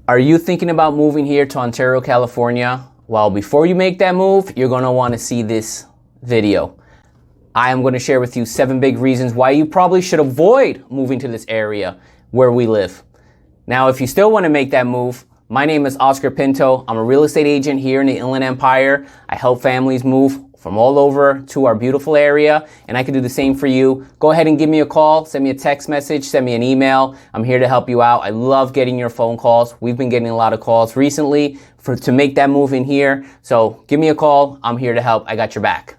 Are you thinking about moving here to Ontario, California? Well, before you make that move, you're going to want to see this video. I am going to share with you 7 big reasons why you probably should avoid moving to this area where we live. Now, if you still want to make that move, my name is Oscar Pinto. I'm a real estate agent here in the Inland Empire. I help families move from all over to our beautiful area, and I can do the same for you. Go ahead and give me a call, send me a text message, send me an email. I'm here to help you out. I love getting your phone calls. We've been getting a lot of calls recently to make that move in here. So give me a call. I'm here to help. I got your back.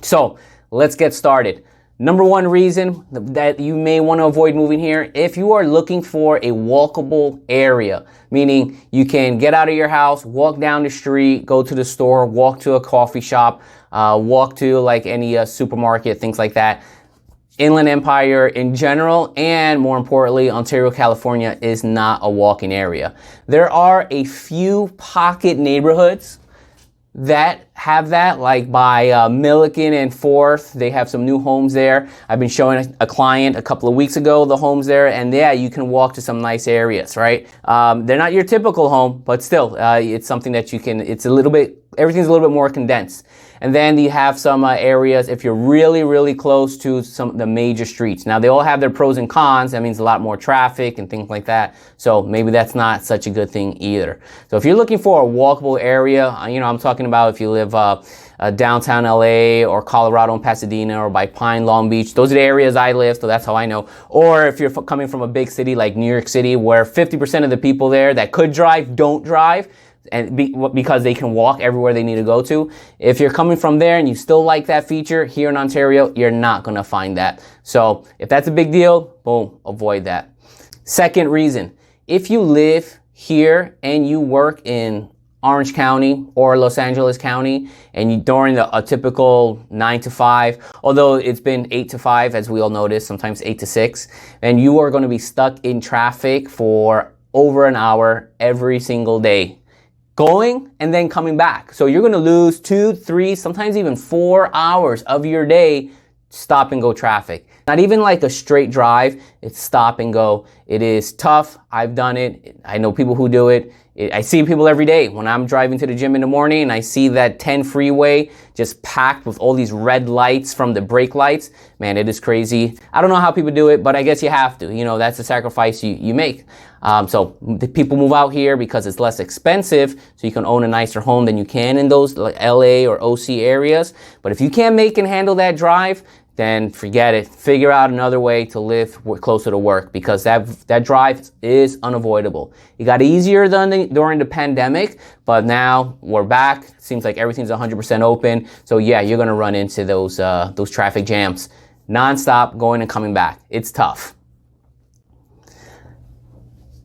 So let's get started. Number 1 reason that you may want to avoid moving here, if you are looking for a walkable area, meaning you can get out of your house, walk down the street, go to the store, walk to a coffee shop, walk to like any supermarket, things like that. Inland Empire in general, and more importantly, Ontario, California is not a walking area. There are a few pocket neighborhoods that have that, like by Milliken and 4th. They have some new homes there. I've been showing a client a couple of weeks ago the homes there, and yeah, you can walk to some nice areas, right? They're not your typical home, but still, it's something that you can, it's a little bit, everything's a little bit more condensed. And then you have some areas if you're really, really close to some of the major streets. Now, they all have their pros and cons. That means a lot more traffic and things like that. So maybe that's not such a good thing either. So if you're looking for a walkable area, I'm talking about if you live downtown LA or Colorado and Pasadena or by Pine, Long Beach. Those are the areas I live, so that's how I know. Or if you're coming from a big city like New York City, where 50% of the people there that could drive don't drive, and because they can walk everywhere they need to go to. If you're coming from there and you still like that feature, here in Ontario, you're not going to find that. So if that's a big deal, boom, avoid that. Second reason, if you live here and you work in Orange County or Los Angeles County, and during a typical 9 to 5, although it's been 8 to 5, as we all notice, sometimes 8 to 6, and you are going to be stuck in traffic for over an hour every single day, going and then coming back. So you're going to lose 2, 3, sometimes even 4 hours of your day stop and go traffic. Not even like a straight drive, it's stop and go. It is tough. I've done it. I know people who do it. I see people every day when I'm driving to the gym in the morning and I see that 10 freeway just packed with all these red lights from the brake lights. Man, it is crazy. I don't know how people do it, but I guess you have to. That's the sacrifice you make. So the people move out here because it's less expensive, so you can own a nicer home than you can in those like LA or OC areas. But if you can't make and handle that drive, then forget it. Figure out another way to live closer to work, because that drive is unavoidable. It got easier during the pandemic, but now we're back. Seems like everything's 100% open. So yeah, you're gonna run into those traffic jams nonstop, going and coming back. It's tough.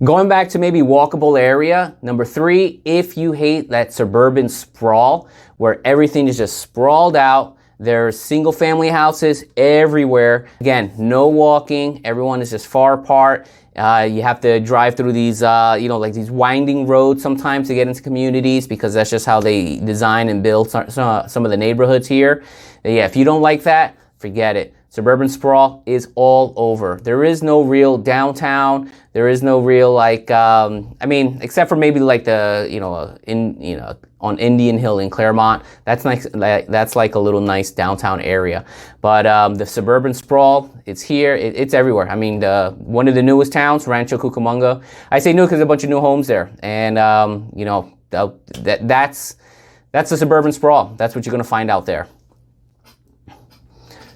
Going back to maybe walkable area, number 3, if you hate that suburban sprawl where everything is just sprawled out, there's single family houses everywhere. Again, no walking. Everyone is just far apart. You have to drive through these, like these winding roads sometimes to get into communities, because that's just how they design and build some of the neighborhoods here. Yeah, if you don't like that, forget it. Suburban sprawl is all over. There is no real downtown. There is no real except for maybe like on Indian Hill in Claremont. That's nice. That's like a little nice downtown area. But the suburban sprawl, it's here. It's everywhere. I mean, one of the newest towns, Rancho Cucamonga. I say new because there's a bunch of new homes there, and that's the suburban sprawl. That's what you're gonna find out there.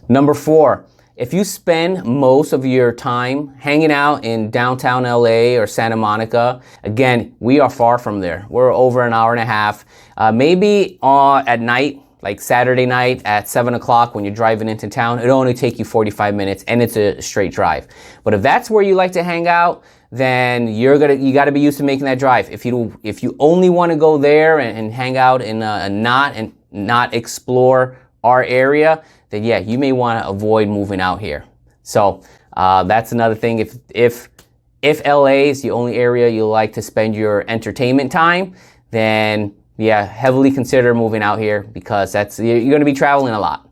Number 4, if you spend most of your time hanging out in downtown LA or Santa Monica, again, we are far from there. We're over an hour and a half. Maybe at night, like Saturday night at 7 o'clock when you're driving into town, it'll only take you 45 minutes and it's a straight drive. But if that's where you like to hang out, then you got to be used to making that drive. If you only want to go there and hang out in not explore our area, then yeah, you may want to avoid moving out here. So that's another thing. If LA is the only area you like to spend your entertainment time, then yeah, heavily consider moving out here, because you're going to be traveling a lot.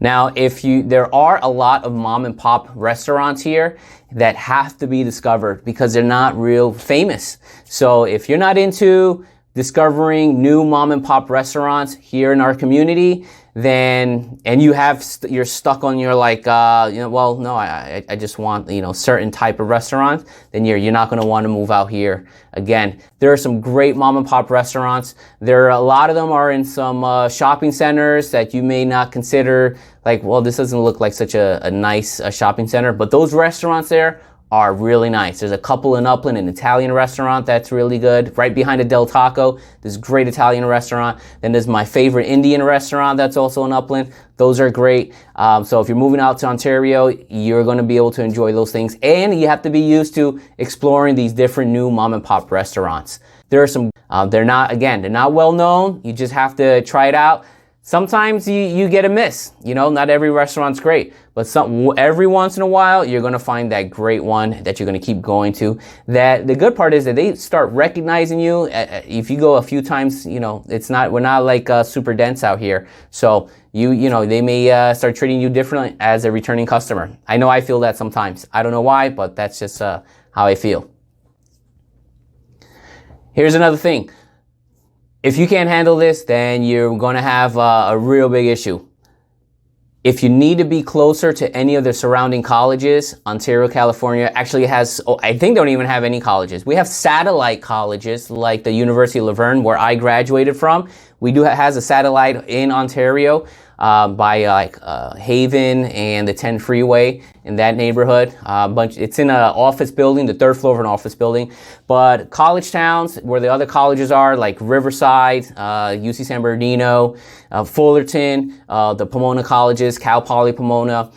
Now, there are a lot of mom and pop restaurants here that have to be discovered because they're not real famous. So if you're not into discovering new mom and pop restaurants here in our community, then, and you're stuck on your well, no, I just want, certain type of restaurant, then you're not going to want to move out here. Again, there are some great mom and pop restaurants. A lot of them are in some shopping centers that you may not consider well, this doesn't look like such a nice shopping center, but those restaurants there are really nice. There's a couple in Upland, an Italian restaurant that's really good. Right behind a Del Taco, this great Italian restaurant. Then there's my favorite Indian restaurant that's also in Upland. Those are great. So if you're moving out to Ontario, you're going to be able to enjoy those things. And you have to be used to exploring these different new mom and pop restaurants. There are some, they're not well known. You just have to try it out. Sometimes you get a miss, not every restaurant's great, but every once in a while, you're going to find that great one that you're going to keep going to. That the good part is that they start recognizing you. If you go a few times, we're not like super dense out here. So they may start treating you differently as a returning customer. I know I feel that sometimes. I don't know why, but that's just how I feel. Here's another thing. If you can't handle this, then you're going to have a real big issue. If you need to be closer to any of the surrounding colleges, Ontario, California actually has, I think they don't even have any colleges. We have satellite colleges like the University of Luverne, where I graduated from. Has a satellite in Ontario by Haven and the 10 freeway in that neighborhood. It's in an office building, the third floor of an office building. But college towns where the other colleges are, like Riverside, UC San Bernardino, Fullerton, the Pomona colleges, Cal Poly Pomona,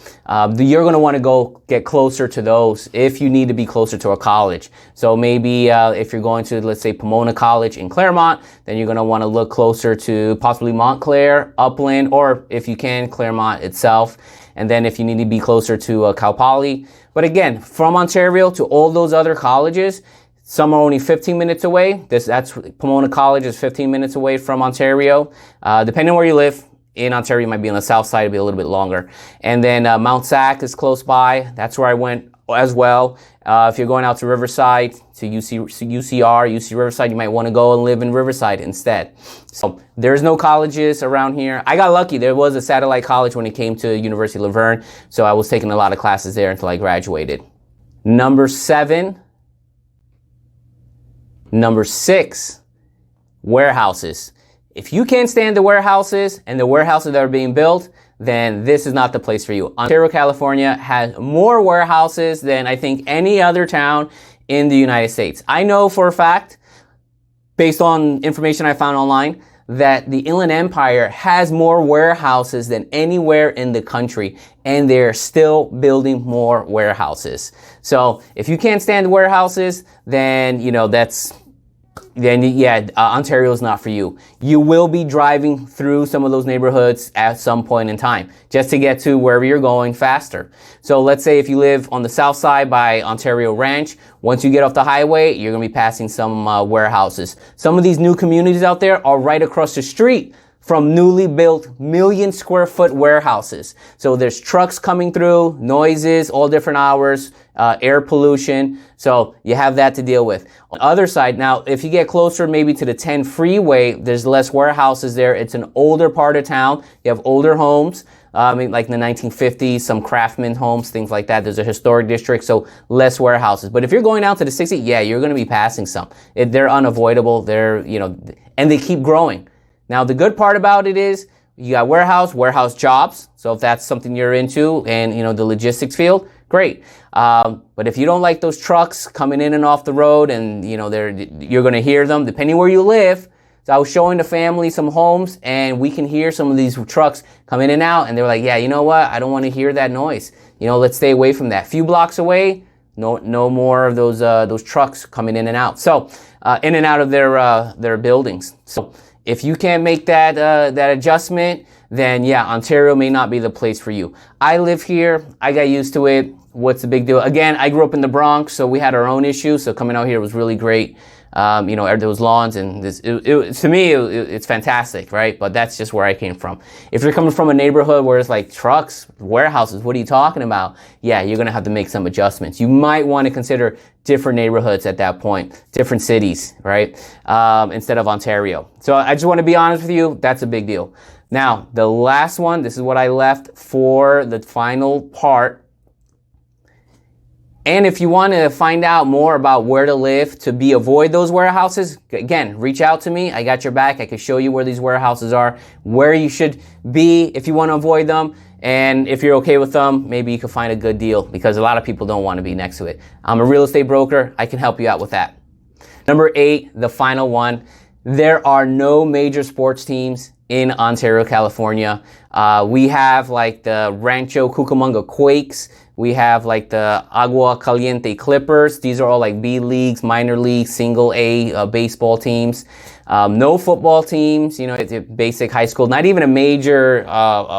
you're going to want to go get closer to those if you need to be closer to a college. So maybe if you're going to, let's say, Pomona College in Claremont, then you're going to want to look closer to possibly Montclair, Upland, or if you can, Claremont itself. And then if you need to be closer to Cal Poly. But again, from Ontario to all those other colleges, some are only 15 minutes away. That's Pomona College is 15 minutes away from Ontario. Depending on where you live, in Ontario, you might be on the south side, it'll be a little bit longer. And then Mount Sac is close by. That's where I went as well. If you're going out to Riverside, to UC Riverside, you might want to go and live in Riverside instead. So there's no colleges around here. I got lucky. There was a satellite college when it came to University of Luverne. So I was taking a lot of classes there until I graduated. Number 6, warehouses. If you can't stand the warehouses and the warehouses that are being built, then this is not the place for you. Ontario, California has more warehouses than I think any other town in the United States. I know for a fact, based on information I found online, that the Inland Empire has more warehouses than anywhere in the country, and they're still building more warehouses. So if you can't stand warehouses, then, Ontario is not for you. You will be driving through some of those neighborhoods at some point in time just to get to wherever you're going faster. So let's say if you live on the south side by Ontario Ranch, once you get off the highway, you're going to be passing some warehouses. Some of these new communities out there are right across the street from newly built 1 million square foot warehouses. So there's trucks coming through, noises, all different hours, air pollution. So you have that to deal with. On the other side, now, if you get closer maybe to the 10 freeway, there's less warehouses there. It's an older part of town. You have older homes, like in the 1950s, some craftsman homes, things like that. There's a historic district, so less warehouses. But if you're going down to the 60s, yeah, you're going to be passing some. They're unavoidable. And they keep growing. Now, the good part about it is you got warehouse jobs. So if that's something you're into and, the logistics field, great. But if you don't like those trucks coming in and off the road and, you're going to hear them depending where you live. So I was showing the family some homes and we can hear some of these trucks come in and out. And they're like, yeah, you know what? I don't want to hear that noise. Let's stay away from that. A few blocks away, no more of those trucks coming in and out. So, in and out of their buildings. So, if you can't make that adjustment, then yeah, Ontario may not be the place for you. I live here. I got used to it. what's the big deal? Again, I grew up in the Bronx, so we had our own issues. So coming out here was really great. There was lawns, and to me, it's fantastic, right? But that's just where I came from. If you're coming from a neighborhood where it's like trucks, warehouses, what are you talking about? Yeah, you're going to have to make some adjustments. You might want to consider different neighborhoods at that point, different cities, right? Instead of Ontario. So I just want to be honest with you. That's a big deal. Now, the last one, this is what I left for the final part. And if you want to find out more about where to live to avoid those warehouses, again, reach out to me. I got your back. I can show you where these warehouses are, where you should be if you want to avoid them. And if you're okay with them, maybe you can find a good deal, because a lot of people don't want to be next to it. I'm a real estate broker. I can help you out with that. Number 8, the final one. There are no major sports teams in Ontario, California. We have like the Rancho Cucamonga Quakes. We have like the Agua Caliente Clippers. These are all like B leagues, minor leagues, single A baseball teams. No football teams, it's a basic high school, not even a major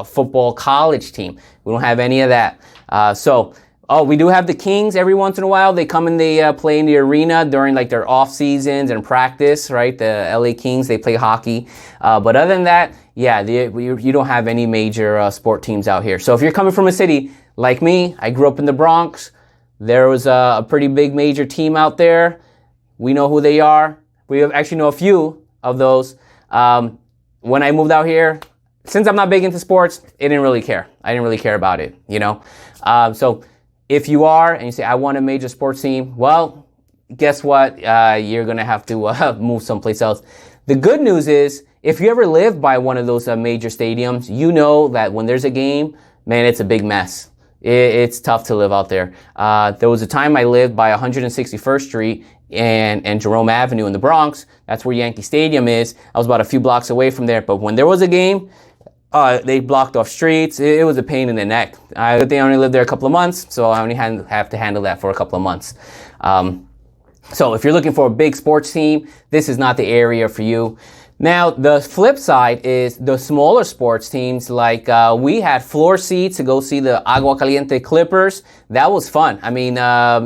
football college team. We don't have any of that. We do have the Kings every once in a while. They come and they play in the arena during like their off seasons and practice, right? The LA Kings, they play hockey. But other than that, yeah, you don't have any major sport teams out here. So if you're coming from a city like me, I grew up in the Bronx. There was a pretty big major team out there. We know who they are. We actually know a few of those. When I moved out here, since I'm not big into sports, I didn't really care. I didn't really care about it, So if you are and you say, I want a major sports team, well, guess what? You're going to have to move someplace else. The good news is, if you ever live by one of those major stadiums, you know that when there's a game, man, it's a big mess. It's tough to live out there. There was a time I lived by 161st Street and Jerome Avenue in the Bronx. That's where Yankee Stadium is. I was about a few blocks away from there. But when there was a game, they blocked off streets. It was a pain in the neck. They only lived there a couple of months, so I only have to handle that for a couple of months. So if you're looking for a big sports team, this is not the area for you. Now, the flip side is the smaller sports teams, like we had floor seats to go see the Agua Caliente Clippers. That was fun. I mean,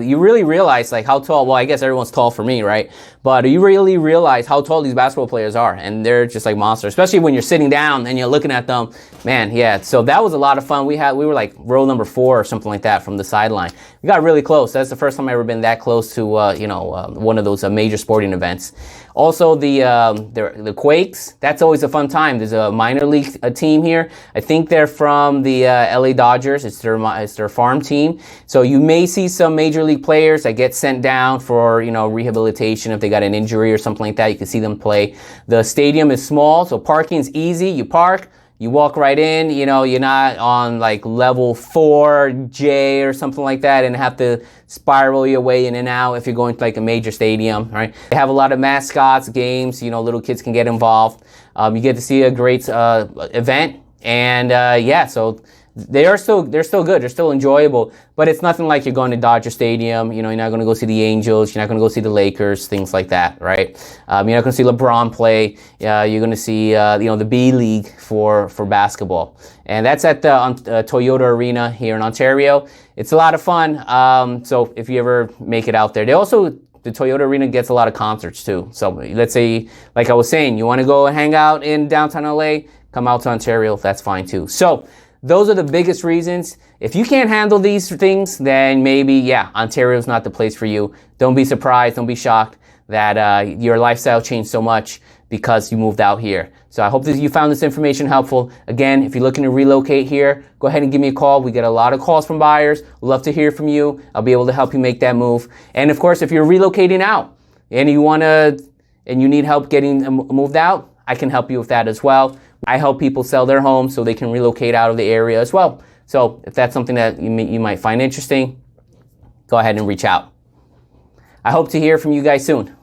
you really realize like how tall, well, I guess everyone's tall for me, right? But you really realize how tall these basketball players are, and they're just like monsters, especially when you're sitting down and you're looking at them. Man, yeah, so that was a lot of fun. We were like row number 4 or something like that from the sideline. We got really close. That's the first time I've ever been that close to, one of those major sporting events. Also, the Quakes, that's always a fun time. There's a minor league team here. I think they're from the LA Dodgers. It's their farm team. So you may see some major league players that get sent down for, rehabilitation if they got an injury or something like that. You can see them play. The stadium is small, so parking's easy. You park, you walk right in, you're not on like level 4J or something like that and have to spiral your way in and out if you're going to like a major stadium, right? They have a lot of mascots, games, little kids can get involved. You get to see a great event, and so they're still good. They're still enjoyable, but it's nothing like you're going to Dodger Stadium. You're not going to go see the Angels. You're not going to go see the Lakers, things like that, right? You're not going to see LeBron play. You're going to see, the B League for basketball. And that's at the Toyota Arena here in Ontario. It's a lot of fun. So if you ever make it out there, the Toyota Arena gets a lot of concerts too. So let's say, like I was saying, you want to go and hang out in downtown LA, come out to Ontario. That's fine too. So those are the biggest reasons. If you can't handle these things, then maybe, Ontario's not the place for you. Don't be surprised. Don't be shocked that your lifestyle changed so much because you moved out here. So I hope that you found this information helpful. Again, if you're looking to relocate here, go ahead and give me a call. We get a lot of calls from buyers. Love to hear from you. I'll be able to help you make that move. And of course, if you're relocating out and you need help getting moved out, I can help you with that as well. I help people sell their homes so they can relocate out of the area as well. So if that's something that you might find interesting, go ahead and reach out. I hope to hear from you guys soon.